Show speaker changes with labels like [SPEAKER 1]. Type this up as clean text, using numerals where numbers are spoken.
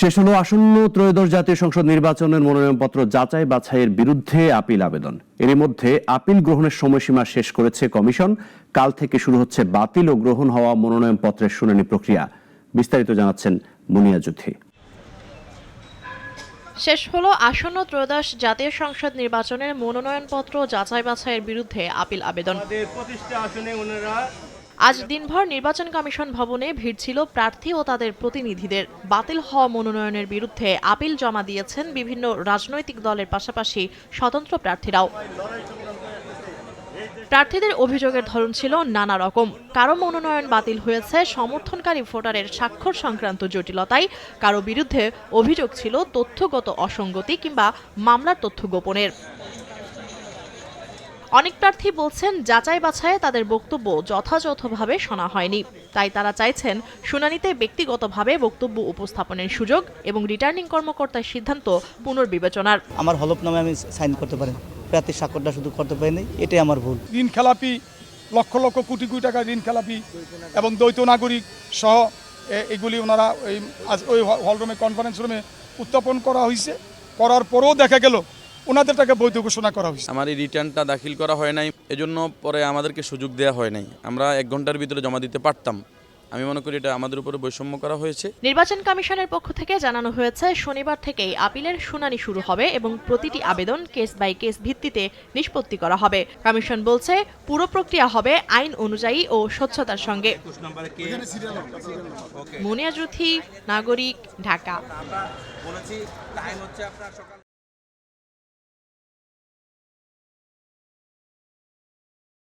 [SPEAKER 1] শেষ হলো আসন্ন ত্রয়োদশ জাতীয় সংসদ নির্বাচনের মনোনয়নপত্র যাচাই বাছাইয়ের বিরুদ্ধে আপিল আবেদন। এর মধ্যে আপিল গ্রহণের সময়সীমা শেষ করেছে কমিশন। কাল থেকে শুরু হচ্ছে বাতিল ও গ্রহণ হওয়া মনোনয়নপত্রের শুনানি প্রক্রিয়া। বিস্তারিত জানাচ্ছেন মুনিয়া জুথি।
[SPEAKER 2] শেষ হলো আসন্ন ত্রয়োদশ জাতীয় সংসদ নির্বাচনের মনোনয়নপত্র যাচাই বাছাইয়ের বিরুদ্ধে আপিল আবেদন। আজ দিনভর নির্বাচন কমিশন ভবনে ভিড় ছিল প্রার্থী ও তাদের প্রতিনিধিদের। বাতিল হওয়া মনোনয়নের বিরুদ্ধে আপিল জমা দিয়েছেন বিভিন্ন রাজনৈতিক দলের পাশাপাশি স্বতন্ত্র প্রার্থীরাও। প্রার্থীদের অভিযোগের ধরন ছিল নানা রকম। কারো মনোনয়ন বাতিল হয়েছে সমর্থনকারী ভোটারের স্বাক্ষর সংক্রান্ত জটিলতায়, কারো বিরুদ্ধে অভিযোগ ছিল তথ্যগত অসঙ্গতি কিংবা মামলার তথ্য গোপনের। অনেক প্রার্থী বলছেন যাচাই বাছাইয়ে তাদের বক্তব্য যথাযথভাবে শোনা হয়নি। তাই তারা চাইছেন শুনানিতে ব্যক্তিগতভাবে বক্তব্য উপস্থাপনের সুযোগ এবং রিটার্নিং কর্মকর্তার সিদ্ধান্ত পুনর্বিবেচনার।
[SPEAKER 3] আমার হলফনামায় আমি সাইন করতে পারি, প্রার্থীর স্বাক্ষরটা শুধু করতে পারিনি, এটাই আমার ভুল।
[SPEAKER 4] ঋণ খেলাপি, লক্ষ লক্ষ কোটি কোটি টাকা ঋণ খেলাপি এবং দ্বৈত নাগরিক সহ এগুলি ওনারা ওই হলরুমে কনফারেন্স রুমে উত্থাপন করা হয়েছে। করার পরেও দেখা গেল ওনাদের টাকা বৈধ ঘোষণা করা হয়েছে।
[SPEAKER 5] আমার এই রিটার্নটা দাখিল করা হয় নাই, এজন্য পরে আমাদেরকে সুযোগ দেওয়া হয় নাই। আমরা 1 ঘন্টার ভিতরে জমা দিতে পারতাম। আমি মনে করি এটা আমাদের উপরে বৈষম্য করা হয়েছে।
[SPEAKER 2] নির্বাচন কমিশনের পক্ষ থেকে জানানো হয়েছে শনিবার থেকেই আপিলের শুনানি শুরু হবে এবং প্রতিটি আবেদন কেস বাই কেস ভিত্তিতে নিষ্পত্তি করা হবে। কমিশন বলছে পুরো প্রক্রিয়া হবে আইন অনুযায়ী ও স্বচ্ছতার সঙ্গে। মুনিয়া জুথি, নাগরিক, ঢাকা।